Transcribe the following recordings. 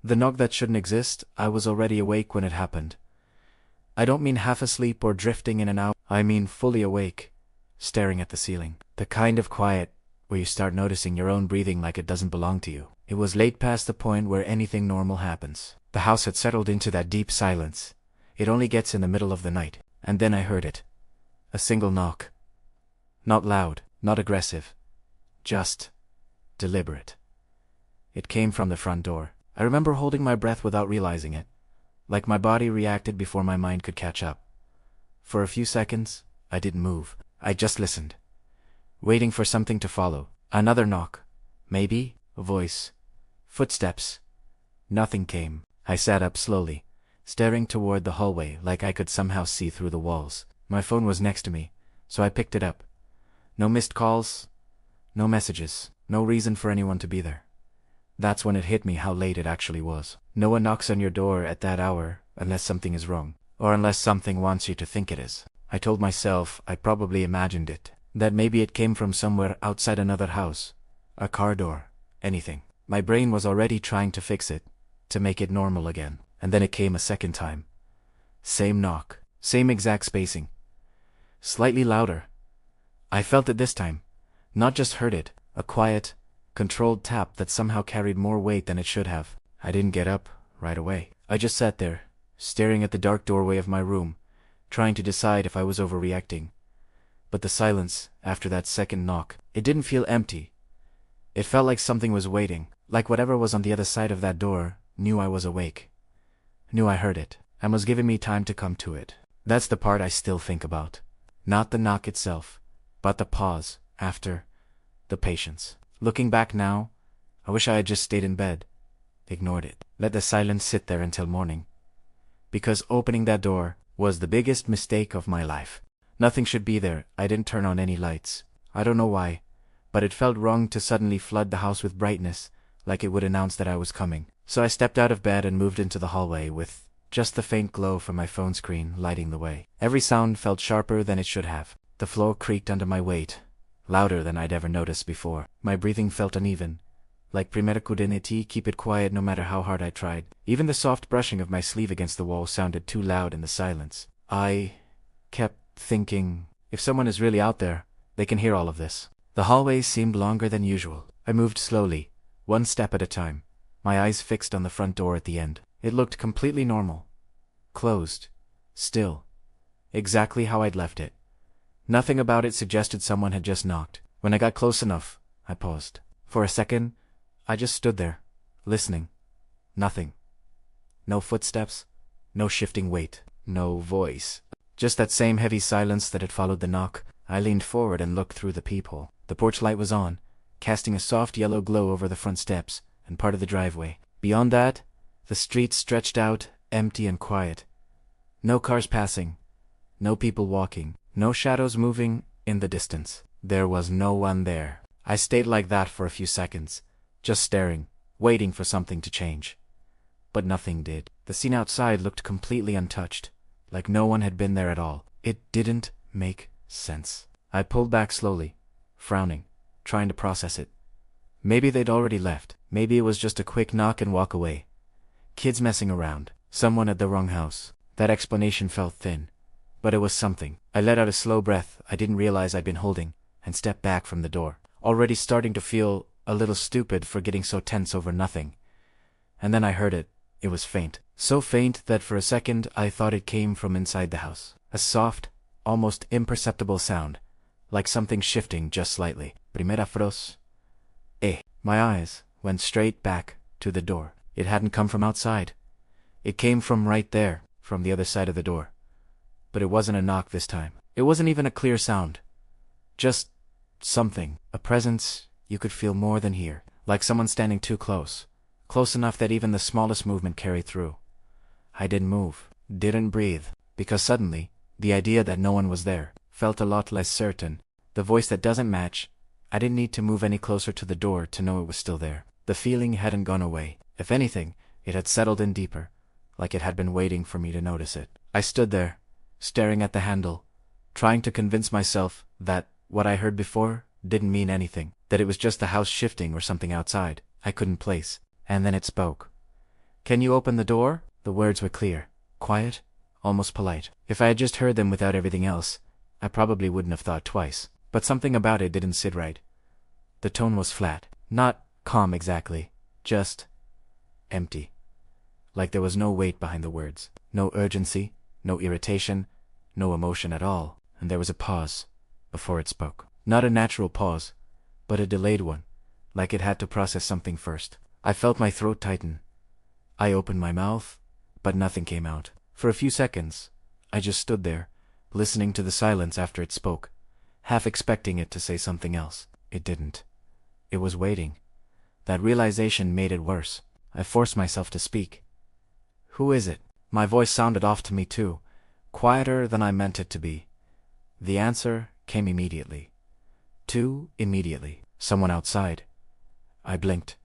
The knock that shouldn't exist, I was already awake when it happened. I don't mean half asleep or drifting in and out, I mean fully awake, staring at the ceiling. The kind of quiet where you start noticing your own breathing like it doesn't belong to you. It was late past the point where anything normal happens. The house had settled into that deep silence. It only gets in the middle of the night. And then I heard it. A single knock. Not loud, not aggressive. Just deliberate. It came from the front door. I remember holding my breath without realizing it, like my body reacted before my mind could catch up. For a few seconds, I didn't move. I just listened, waiting for something to follow. Another knock. Maybe a voice. Footsteps. Nothing came. I sat up slowly, staring toward the hallway like I could somehow see through the walls. My phone was next to me, so I picked it up. No missed calls, no messages, no reason for anyone to be there. That's when it hit me how late it actually was. No one knocks on your door at that hour unless something is wrong, or unless something wants you to think it is. I told myself I probably imagined it, that maybe it came from somewhere outside another house, a car door, anything. My brain was already trying to fix it, to make it normal again. And then it came a second time. Same knock, same exact spacing. Slightly louder. I felt it this time, not just heard it, a quiet, controlled tap that somehow carried more weight than it should have. I didn't get up right away. I just sat there, staring at the dark doorway of my room, trying to decide if I was overreacting. But the silence, after that second knock, it didn't feel empty. It felt like something was waiting, like whatever was on the other side of that door knew I was awake. Knew I heard it, and was giving me time to come to it. That's the part I still think about. Not the knock itself, but the pause, after, the patience. Looking back now, I wish I had just stayed in bed, ignored it, let the silence sit there until morning. Because opening that door was the biggest mistake of my life. Nothing should be there. I didn't turn on any lights. I don't know why, but it felt wrong to suddenly flood the house with brightness, like it would announce that I was coming. So I stepped out of bed and moved into the hallway with just the faint glow from my phone screen lighting the way. Every sound felt sharper than it should have. The floor creaked under my weight, louder than I'd ever noticed before. My breathing felt uneven, like primera couldn't keep it quiet no matter how hard I tried. Even the soft brushing of my sleeve against the wall sounded too loud in the silence. I kept thinking, if someone is really out there, they can hear all of this. The hallway seemed longer than usual. I moved slowly, one step at a time, my eyes fixed on the front door at the end. It looked completely normal. Closed. Still. Exactly how I'd left it. Nothing about it suggested someone had just knocked. When I got close enough, I paused. For a second, I just stood there, listening. Nothing. No footsteps, no shifting weight, no voice. Just that same heavy silence that had followed the knock. I leaned forward and looked through the peephole. The porch light was on, casting a soft yellow glow over the front steps and part of the driveway. Beyond that, the street stretched out, empty and quiet. No cars passing, no people walking, no shadows moving in the distance. There was no one there. I stayed like that for a few seconds, just staring, waiting for something to change. But nothing did. The scene outside looked completely untouched, like no one had been there at all. It didn't make sense. I pulled back slowly, frowning, trying to process it. Maybe they'd already left. Maybe it was just a quick knock and walk away. Kids messing around. Someone at the wrong house. That explanation felt thin, but it was something. I let out a slow breath I didn't realize I'd been holding, and stepped back from the door, already starting to feel a little stupid for getting so tense over nothing. And then I heard it. It was faint. So faint that for a second I thought it came from inside the house. A soft, almost imperceptible sound, like something shifting just slightly. Primera fros. My eyes went straight back to the door. It hadn't come from outside. It came from right there, from the other side of the door. But it wasn't a knock this time. It wasn't even a clear sound. Just something. A presence you could feel more than hear. Like someone standing too close. Close enough that even the smallest movement carried through. I didn't move. Didn't breathe. Because suddenly, the idea that no one was there felt a lot less certain. The voice that doesn't match. I didn't need to move any closer to the door to know it was still there. The feeling hadn't gone away. If anything, it had settled in deeper, like it had been waiting for me to notice it. I stood there, staring at the handle, trying to convince myself that what I heard before didn't mean anything, that it was just the house shifting or something outside I couldn't place. And then it spoke. "Can you open the door?" The words were clear, quiet, almost polite. If I had just heard them without everything else, I probably wouldn't have thought twice. But something about it didn't sit right. The tone was flat. Not calm exactly. Just empty. Like there was no weight behind the words. No urgency, no irritation, no emotion at all. And there was a pause before it spoke. Not a natural pause, but a delayed one, like it had to process something first. I felt my throat tighten. I opened my mouth, but nothing came out. For a few seconds, I just stood there, listening to the silence after it spoke, half expecting it to say something else. It didn't. It was waiting. That realization made it worse. I forced myself to speak. "Who is it?" My voice sounded off to me too, quieter than I meant it to be. The answer came immediately. Too immediately. "Someone outside." I blinked.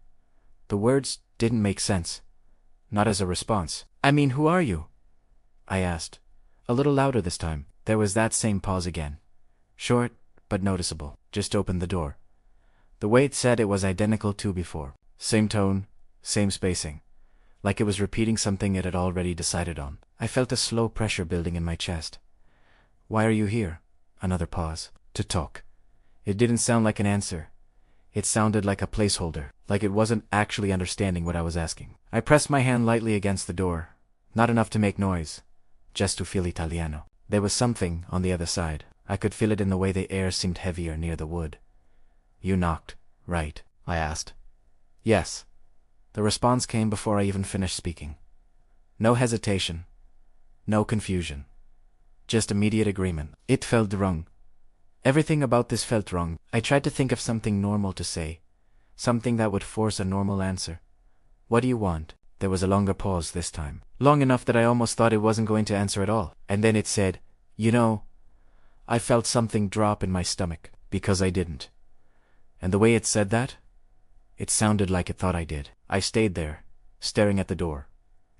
The words didn't make sense. Not as a response. "I mean, who are you?" I asked. A little louder this time. There was that same pause again. Short, but noticeable. "Just open the door." The way it said it was identical to before. Same tone, same spacing. Like it was repeating something it had already decided on. I felt a slow pressure building in my chest. "Why are you here?" Another pause. "To talk." It didn't sound like an answer. It sounded like a placeholder, like it wasn't actually understanding what I was asking. I pressed my hand lightly against the door. Not enough to make noise, just to feel Italiano. There was something on the other side. I could feel it in the way the air seemed heavier near the wood. "You knocked, right?" I asked. "Yes." The response came before I even finished speaking. No hesitation. No confusion. Just immediate agreement. It felt wrong. Everything about this felt wrong. I tried to think of something normal to say. Something that would force a normal answer. "What do you want?" There was a longer pause this time. Long enough that I almost thought it wasn't going to answer at all. And then it said, "You know," I felt something drop in my stomach, because I didn't. And the way it said that, it sounded like it thought I did. I stayed there, staring at the door,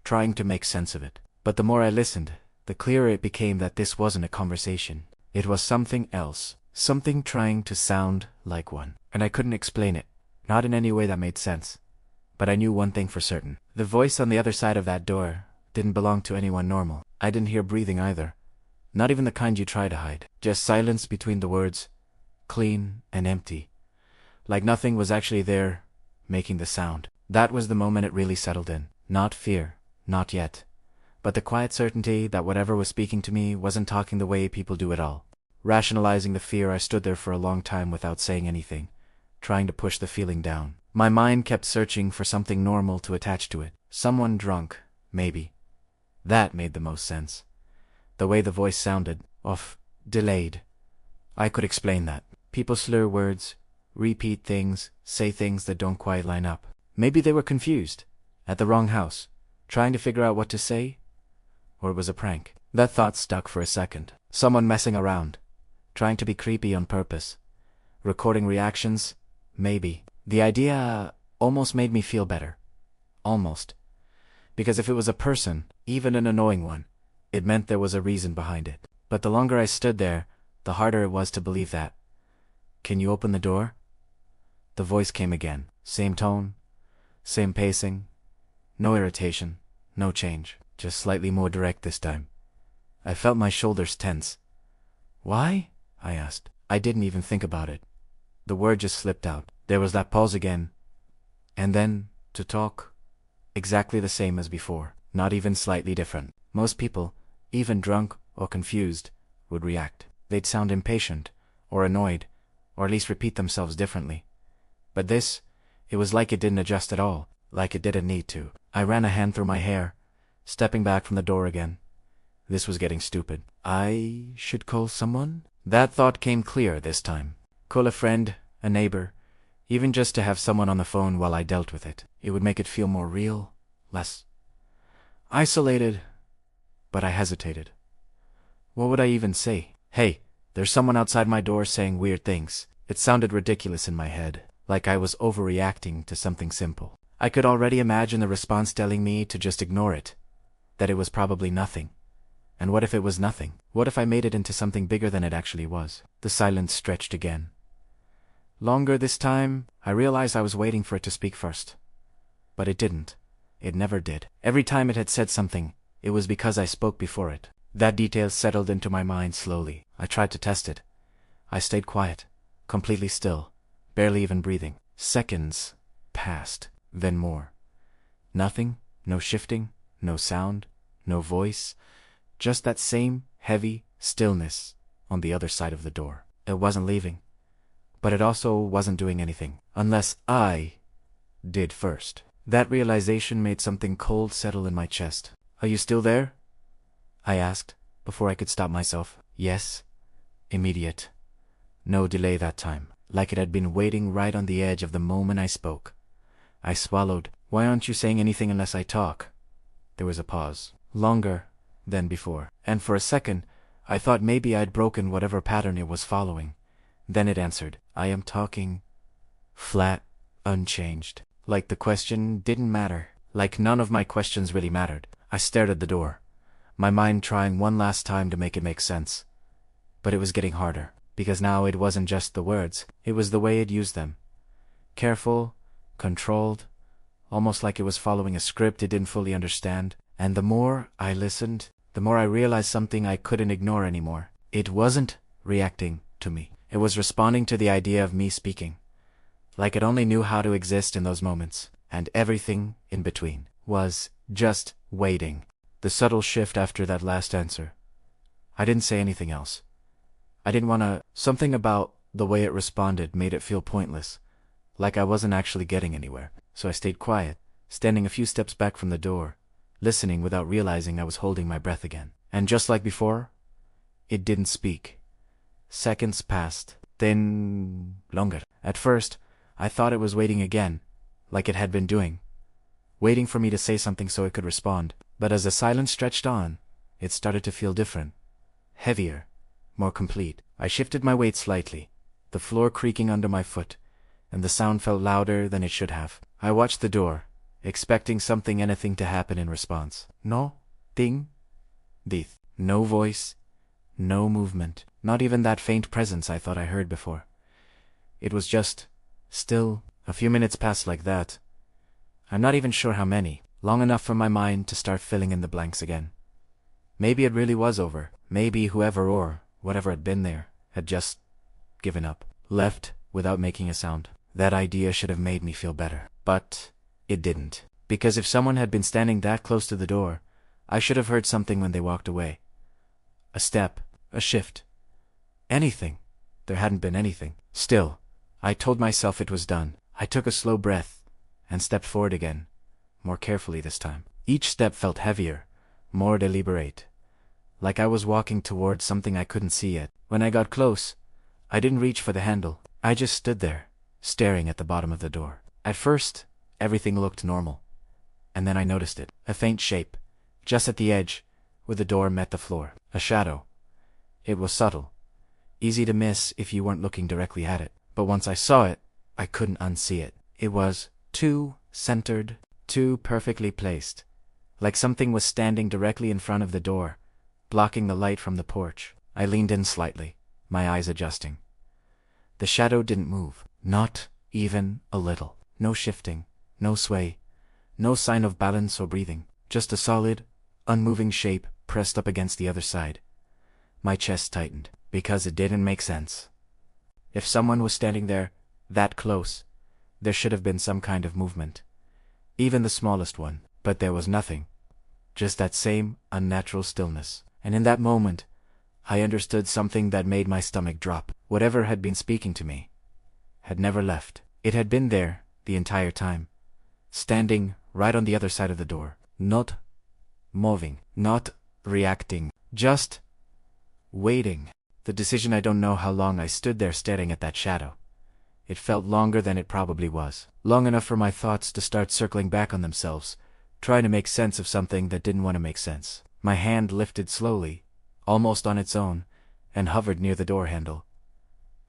trying to make sense of it. But the more I listened, the clearer it became that this wasn't a conversation. It was something else. Something trying to sound like one. And I couldn't explain it. Not in any way that made sense. But I knew one thing for certain. The voice on the other side of that door didn't belong to anyone normal. I didn't hear breathing either. Not even the kind you try to hide. Just silence between the words. Clean and empty. Like nothing was actually there, making the sound. That was the moment it really settled in. Not fear. Not yet. But the quiet certainty that whatever was speaking to me wasn't talking the way people do at all. Rationalizing the fear, I stood there for a long time without saying anything, trying to push the feeling down. My mind kept searching for something normal to attach to it. Someone drunk, maybe. That made the most sense. The way the voice sounded, off, delayed. I could explain that. People slur words, repeat things, say things that don't quite line up. Maybe they were confused, at the wrong house, trying to figure out what to say. Or it was a prank. That thought stuck for a second. Someone messing around, trying to be creepy on purpose. Recording reactions, maybe. The idea almost made me feel better. Almost. Because if it was a person, even an annoying one, it meant there was a reason behind it. But the longer I stood there, the harder it was to believe that. "Can you open the door?" The voice came again. Same tone, same pacing, no irritation, no change. Just slightly more direct this time. I felt my shoulders tense. "Why?" I asked. I didn't even think about it. The word just slipped out. There was that pause again. And then, to talk. Exactly the same as before. Not even slightly different. Most people, even drunk or confused, would react. They'd sound impatient, or annoyed, or at least repeat themselves differently. But this, it was like it didn't adjust at all, like it didn't need to. I ran a hand through my hair, stepping back from the door again. This was getting stupid. I should call someone? That thought came clear this time. Call a friend, a neighbor, even just to have someone on the phone while I dealt with it. It would make it feel more real, less isolated. But I hesitated. What would I even say? "Hey, there's someone outside my door saying weird things." It sounded ridiculous in my head, like I was overreacting to something simple. I could already imagine the response telling me to just ignore it, that it was probably nothing. And what if it was nothing? What if I made it into something bigger than it actually was? The silence stretched again. Longer this time. I realized I was waiting for it to speak first. But it didn't. it never did. Every time it had said something, it was because I spoke before it. That detail settled into my mind slowly. I tried to test it. I stayed quiet, completely still, barely even breathing. Seconds passed, then more. Nothing, no shifting, no sound, no voice, just that same heavy stillness on the other side of the door. It wasn't leaving, but it also wasn't doing anything, unless I did first. That realization made something cold settle in my chest. "Are you still there?" I asked, before I could stop myself. Yes. Immediate. No delay that time, like it had been waiting right on the edge of the moment I spoke. I swallowed. "Why aren't you saying anything unless I talk?" There was a pause. Longer than before. And for a second, I thought maybe I'd broken whatever pattern it was following. Then it answered. "I am talking." Flat, unchanged. Like the question didn't matter. Like none of my questions really mattered. I stared at the door, my mind trying one last time to make it make sense. But it was getting harder, because now it wasn't just the words, it was the way it used them. Careful, controlled, almost like it was following a script it didn't fully understand. And the more I listened, the more I realized something I couldn't ignore anymore. It wasn't reacting to me. It was responding to the idea of me speaking. Like it only knew how to exist in those moments, and everything in between was just waiting. The subtle shift after that last answer. I didn't say anything else. I didn't want to. Something about the way it responded made it feel pointless, like I wasn't actually getting anywhere. So I stayed quiet, standing a few steps back from the door, listening without realizing I was holding my breath again. And just like before, it didn't speak. Seconds passed, then longer. At first, I thought it was waiting again, like it had been doing, waiting for me to say something so it could respond. But as the silence stretched on, it started to feel different, heavier, more complete. I shifted my weight slightly, the floor creaking under my foot, and the sound felt louder than it should have. I watched the door, expecting anything to happen in response. No, thing, dith. No voice, no movement, not even that faint presence I thought I heard before. It was just still. A few minutes passed like that. I'm not even sure how many. Long enough for my mind to start filling in the blanks again. Maybe it really was over. Maybe whoever or whatever had been there had just given up, left without making a sound. That idea should have made me feel better. But it didn't. Because if someone had been standing that close to the door, I should have heard something when they walked away. A step, a shift. Anything. There hadn't been anything. Still, I told myself it was done. I took a slow breath and stepped forward again, more carefully this time. Each step felt heavier, more deliberate, like I was walking towards something I couldn't see yet. When I got close, I didn't reach for the handle. I just stood there, staring at the bottom of the door. At first, everything looked normal, and then I noticed it. A faint shape, just at the edge, where the door met the floor. A shadow. It was subtle, easy to miss if you weren't looking directly at it. But once I saw it, I couldn't unsee it. It was too centered, too perfectly placed, like something was standing directly in front of the door, blocking the light from the porch. I leaned in slightly, my eyes adjusting. The shadow didn't move, not even a little. No shifting, no sway, no sign of balance or breathing, just a solid, unmoving shape pressed up against the other side. My chest tightened, because it didn't make sense. If someone was standing there, that close, there should have been some kind of movement, even the smallest one. But there was nothing, just that same unnatural stillness. And in that moment, I understood something that made my stomach drop. Whatever had been speaking to me had never left. It had been there the entire time, standing right on the other side of the door, not moving, not reacting, just waiting. The decision. I don't know how long I stood there staring at that shadow. It felt longer than it probably was. Long enough for my thoughts to start circling back on themselves, trying to make sense of something that didn't want to make sense. My hand lifted slowly, almost on its own, and hovered near the door handle.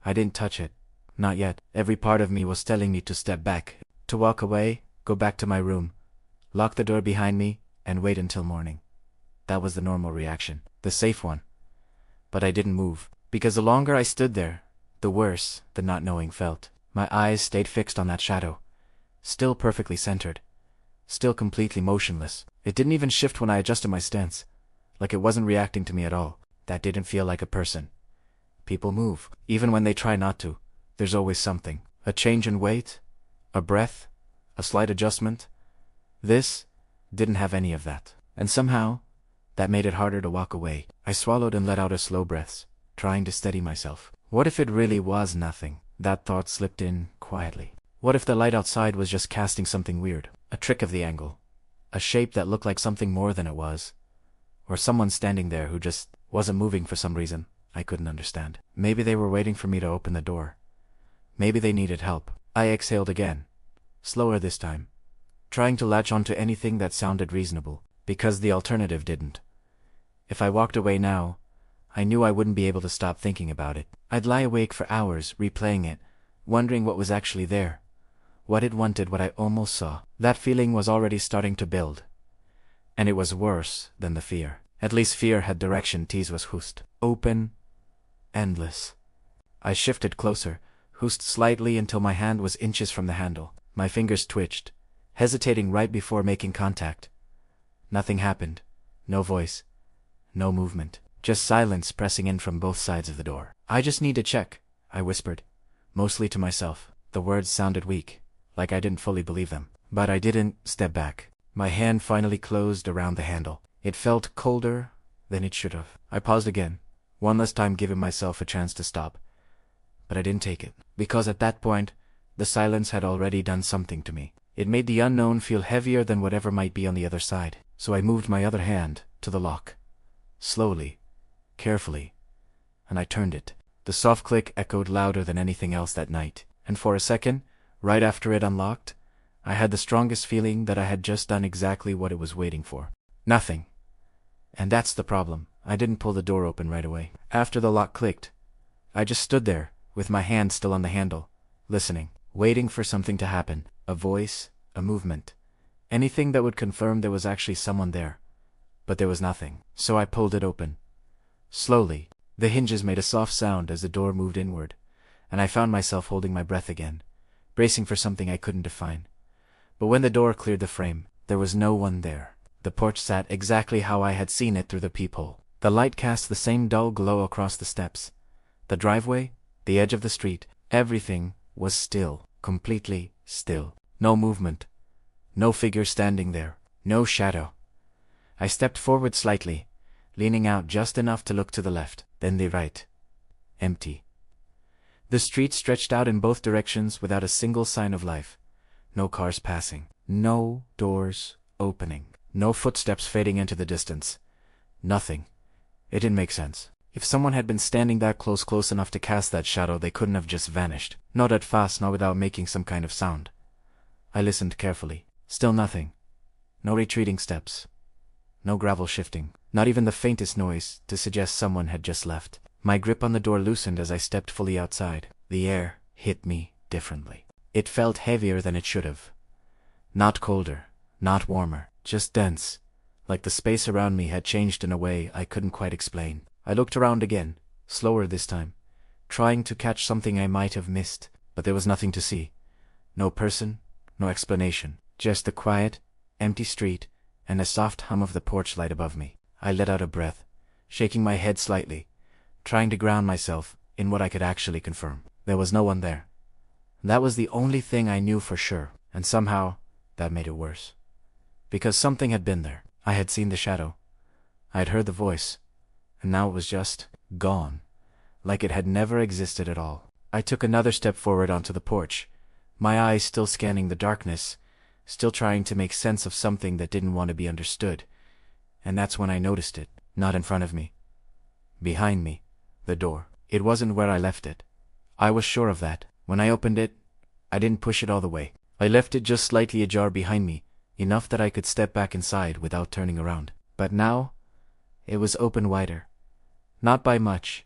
I didn't touch it. Not yet. Every part of me was telling me to step back, to walk away, go back to my room, lock the door behind me, and wait until morning. That was the normal reaction, the safe one. But I didn't move, because the longer I stood there, the worse the not knowing felt. My eyes stayed fixed on that shadow, still perfectly centered, still completely motionless. It didn't even shift when I adjusted my stance, like it wasn't reacting to me at all. That didn't feel like a person. People move, even when they try not to. There's always something. A change in weight, a breath, a slight adjustment. This didn't have any of that. And somehow, that made it harder to walk away. I swallowed and let out a slow breath, trying to steady myself. What if it really was nothing? That thought slipped in quietly. What if the light outside was just casting something weird? A trick of the angle. A shape that looked like something more than it was. Or someone standing there who just wasn't moving for some reason I couldn't understand. Maybe they were waiting for me to open the door. Maybe they needed help. I exhaled again. Slower this time. Trying to latch onto anything that sounded reasonable, because the alternative didn't. If I walked away now, I knew I wouldn't be able to stop thinking about it. I'd lie awake for hours, replaying it, wondering what was actually there. What it wanted, what I almost saw. That feeling was already starting to build. And it was worse than the fear. At least fear had direction. Tease was hoosed. Open. Endless. I shifted closer, hoosed slightly until my hand was inches from the handle. My fingers twitched, hesitating right before making contact. Nothing happened. No voice. No movement. Just silence pressing in from both sides of the door. I just need to check, I whispered, mostly to myself. The words sounded weak, like I didn't fully believe them. But I didn't step back. My hand finally closed around the handle. It felt colder than it should have. I paused again, one last time giving myself a chance to stop. But I didn't take it, because at that point, the silence had already done something to me. It made the unknown feel heavier than whatever might be on the other side. So I moved my other hand to the lock. Slowly, carefully, and I turned it. The soft click echoed louder than anything else that night. And for a second, right after it unlocked, I had the strongest feeling that I had just done exactly what it was waiting for. Nothing. And that's the problem. I didn't pull the door open right away. After the lock clicked, I just stood there, with my hand still on the handle, listening, waiting for something to happen. A voice, a movement. Anything that would confirm there was actually someone there. But there was nothing. So I pulled it open. Slowly, the hinges made a soft sound as the door moved inward, and I found myself holding my breath again, bracing for something I couldn't define. But when the door cleared the frame, there was no one there. The porch sat exactly how I had seen it through the peephole. The light cast the same dull glow across the steps. The driveway, the edge of the street, everything was still, completely still. No movement. No figure standing there. No shadow. I stepped forward slightly, leaning out just enough to look to the left, then the right. Empty. The street stretched out in both directions without a single sign of life. No cars passing. No doors opening. No footsteps fading into the distance. Nothing. It didn't make sense. If someone had been standing that close enough to cast that shadow, they couldn't have just vanished. Not that fast, not without making some kind of sound. I listened carefully. Still nothing. No retreating steps. No gravel shifting. Not even the faintest noise to suggest someone had just left. My grip on the door loosened as I stepped fully outside. The air hit me differently. It felt heavier than it should have. Not colder. Not warmer. Just dense. Like the space around me had changed in a way I couldn't quite explain. I looked around again, slower this time, trying to catch something I might have missed, but there was nothing to see. No person, no explanation. Just the quiet, empty street, and the soft hum of the porch light above me. I let out a breath, shaking my head slightly, trying to ground myself in what I could actually confirm. There was no one there. That was the only thing I knew for sure, and somehow, that made it worse. Because something had been there. I had seen the shadow. I had heard the voice, and now it was just gone, like it had never existed at all. I took another step forward onto the porch, my eyes still scanning the darkness, still trying to make sense of something that didn't want to be understood. And that's when I noticed it, not in front of me. Behind me, the door. It wasn't where I left it. I was sure of that. When I opened it, I didn't push it all the way. I left it just slightly ajar behind me, enough that I could step back inside without turning around. But now, it was open wider. Not by much.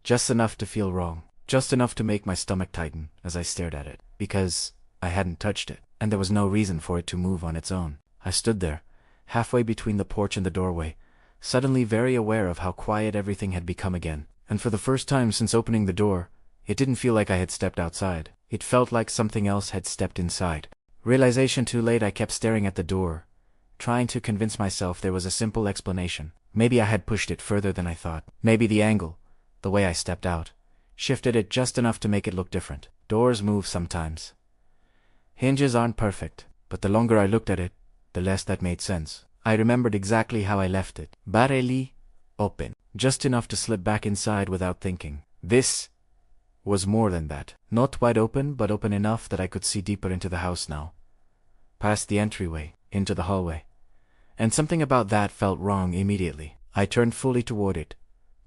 Just enough to feel wrong. Just enough to make my stomach tighten as I stared at it. Because I hadn't touched it, and there was no reason for it to move on its own. I stood there, halfway between the porch and the doorway, suddenly very aware of how quiet everything had become again. And for the first time since opening the door, it didn't feel like I had stepped outside. It felt like something else had stepped inside. Realization too late, I kept staring at the door, trying to convince myself there was a simple explanation. Maybe I had pushed it further than I thought. Maybe the angle, the way I stepped out, shifted it just enough to make it look different. Doors move sometimes. Hinges aren't perfect, but the longer I looked at it, the less that made sense. I remembered exactly how I left it. Barely open, just enough to slip back inside without thinking. This was more than that. Not wide open, but open enough that I could see deeper into the house now. Past the entryway, into the hallway. And something about that felt wrong immediately. I turned fully toward it,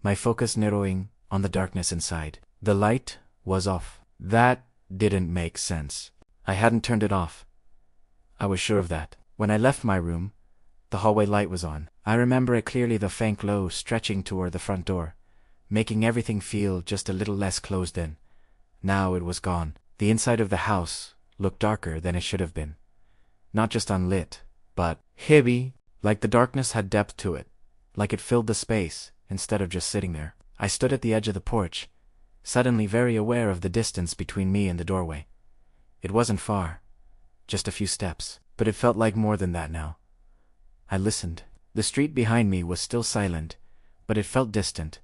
my focus narrowing on the darkness inside. The light was off. That didn't make sense. I hadn't turned it off. I was sure of that. When I left my room, the hallway light was on. I remember it clearly, the faint glow stretching toward the front door, making everything feel just a little less closed in. Now it was gone. The inside of the house looked darker than it should have been. Not just unlit, but heavy, like the darkness had depth to it, like it filled the space instead of just sitting there. I stood at the edge of the porch, suddenly very aware of the distance between me and the doorway. It wasn't far, just a few steps, but it felt like more than that now. I listened. The street behind me was still silent, but it felt distant,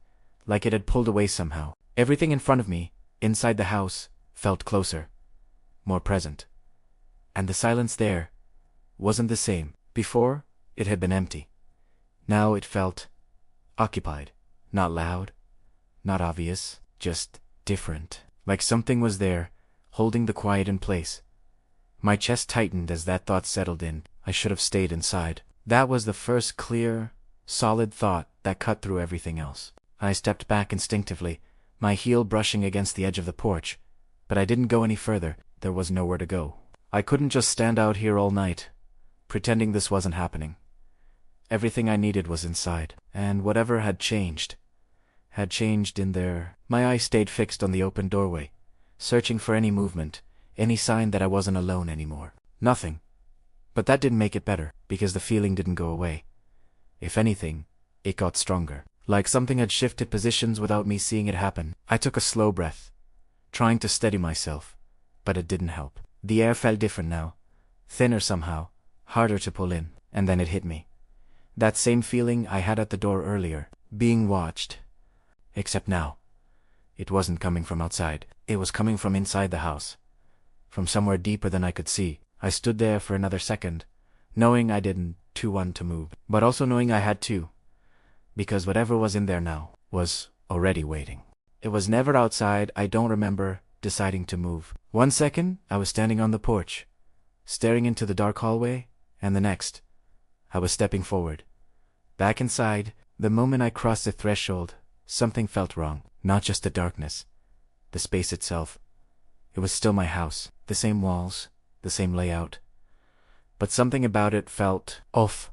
like it had pulled away somehow. Everything in front of me, inside the house, felt closer, more present. And the silence there wasn't the same. Before, it had been empty. Now it felt occupied. Not loud, not obvious, just different. Like something was there, holding the quiet in place. My chest tightened as that thought settled in. I should have stayed inside. That was the first clear, solid thought that cut through everything else. I stepped back instinctively, my heel brushing against the edge of the porch, but I didn't go any further. There was nowhere to go. I couldn't just stand out here all night, pretending this wasn't happening. Everything I needed was inside, and whatever had changed in there. My eyes stayed fixed on the open doorway, searching for any movement, any sign that I wasn't alone anymore. Nothing. But that didn't make it better, because the feeling didn't go away. If anything, it got stronger. Like something had shifted positions without me seeing it happen. I took a slow breath, trying to steady myself, but it didn't help. The air felt different now, thinner somehow, harder to pull in, and then it hit me. That same feeling I had at the door earlier, being watched. Except now, it wasn't coming from outside. It was coming from inside the house, from somewhere deeper than I could see. I stood there for another second, knowing I didn't want to move, but also knowing I had to, because whatever was in there now was already waiting. It was never outside. I don't remember deciding to move. One second, I was standing on the porch, staring into the dark hallway, and the next, I was stepping forward, back inside. The moment I crossed the threshold, something felt wrong. Not just the darkness, the space itself. It was still my house, the same walls, the same layout. But something about it felt off.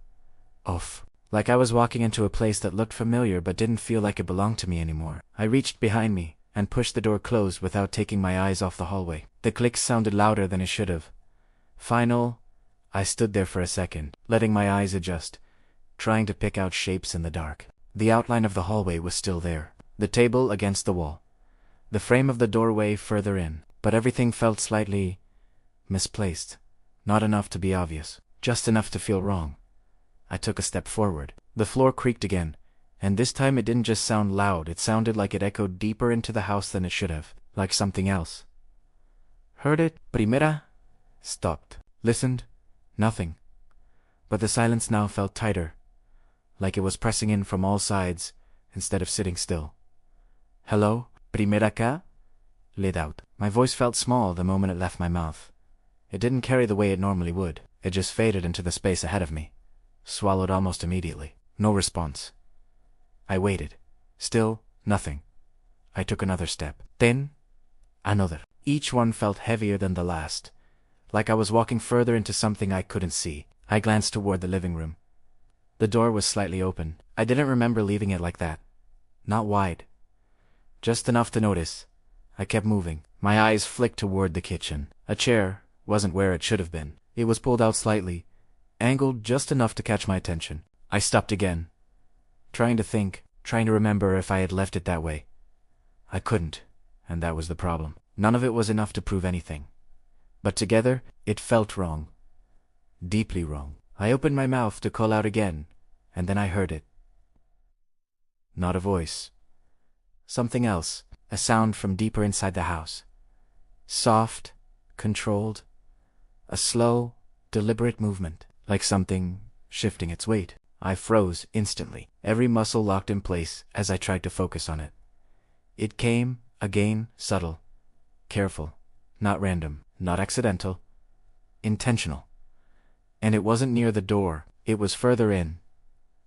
Like I was walking into a place that looked familiar but didn't feel like it belonged to me anymore. I reached behind me and pushed the door closed without taking my eyes off the hallway. The clicks sounded louder than it should have. Final. I stood there for a second, letting my eyes adjust, trying to pick out shapes in the dark. The outline of the hallway was still there. The table against the wall. The frame of the doorway further in. But everything felt slightly misplaced. Not enough to be obvious. Just enough to feel wrong. I took a step forward. The floor creaked again, and this time it didn't just sound loud. It sounded like it echoed deeper into the house than it should have. Like something else. Heard it. Primera. Stopped. Listened. Nothing. But the silence now felt tighter. Like it was pressing in from all sides, instead of sitting still. Hello? Primera acá? Lit out. My voice felt small the moment it left my mouth. It didn't carry the way it normally would. It just faded into the space ahead of me. Swallowed almost immediately. No response. I waited. Still, nothing. I took another step. Then, another. Each one felt heavier than the last. Like I was walking further into something I couldn't see. I glanced toward the living room. The door was slightly open. I didn't remember leaving it like that. Not wide. Just enough to notice. I kept moving. My eyes flicked toward the kitchen. A chair wasn't where it should have been. It was pulled out slightly, angled just enough to catch my attention. I stopped again, trying to think, trying to remember if I had left it that way. I couldn't, and that was the problem. None of it was enough to prove anything. But together, it felt wrong. Deeply wrong. I opened my mouth to call out again, and then I heard it. Not a voice. Something else, a sound from deeper inside the house. Soft, controlled, a slow, deliberate movement, like something shifting its weight. I froze instantly, every muscle locked in place as I tried to focus on it. It came, again, subtle, careful, not random, not accidental, intentional. And it wasn't near the door, it was further in,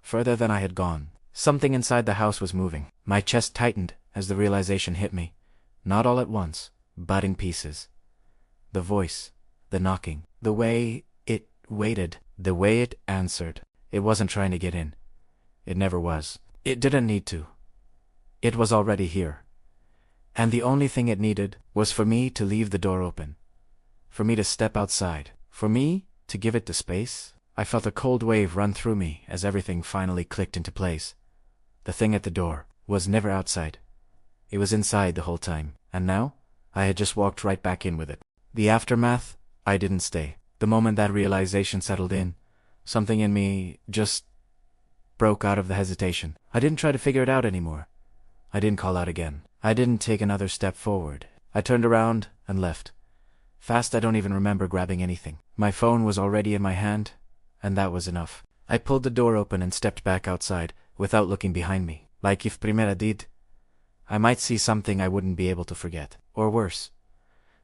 further than I had gone. Something inside the house was moving. My chest tightened as the realization hit me, not all at once, but in pieces. The voice, the knocking, the way it waited, the way it answered. It wasn't trying to get in. It never was. It didn't need to. It was already here. And the only thing it needed was for me to leave the door open. For me to step outside. For me to give it the space. I felt a cold wave run through me as everything finally clicked into place. The thing at the door was never outside. It was inside the whole time. And now, I had just walked right back in with it. The aftermath, I didn't stay. The moment that realization settled in, something in me just broke out of the hesitation. I didn't try to figure it out anymore. I didn't call out again. I didn't take another step forward. I turned around and left. Fast, I don't even remember grabbing anything. My phone was already in my hand, and that was enough. I pulled the door open and stepped back outside, without looking behind me. Like if Primera did, I might see something I wouldn't be able to forget. Or worse,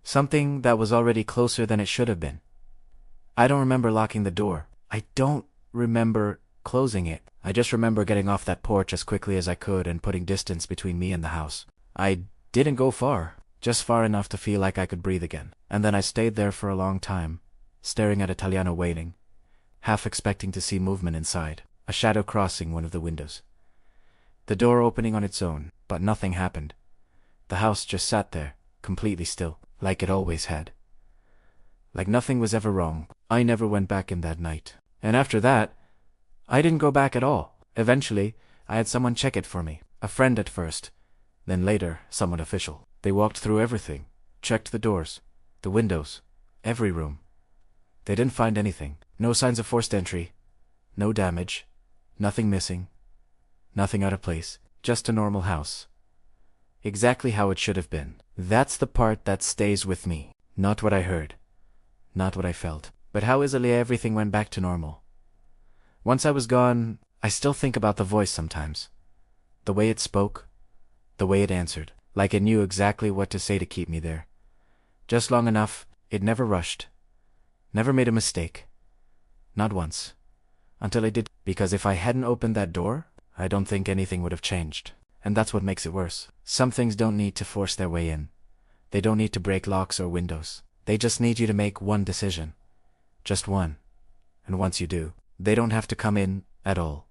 something that was already closer than it should have been. I don't remember locking the door. I don't remember closing it. I just remember getting off that porch as quickly as I could and putting distance between me and the house. I didn't go far, just far enough to feel like I could breathe again. And then I stayed there for a long time, staring at Italiano waiting, half expecting to see movement inside, a shadow crossing one of the windows. The door opening on its own, but nothing happened. The house just sat there, completely still, like it always had. Like nothing was ever wrong. I never went back in that night. And after that, I didn't go back at all. Eventually, I had someone check it for me. A friend at first. Then later, someone official. They walked through everything. Checked the doors, the windows, every room. They didn't find anything. No signs of forced entry. No damage. Nothing missing. Nothing out of place. Just a normal house. Exactly how it should have been. That's the part that stays with me. Not what I heard. Not what I felt. But how easily everything went back to normal. Once I was gone, I still think about the voice sometimes. The way it spoke. The way it answered. Like it knew exactly what to say to keep me there. Just long enough, it never rushed. Never made a mistake. Not once. Until it did. Because if I hadn't opened that door, I don't think anything would have changed. And that's what makes it worse. Some things don't need to force their way in. They don't need to break locks or windows. They just need you to make one decision. Just one. And once you do, they don't have to come in at all.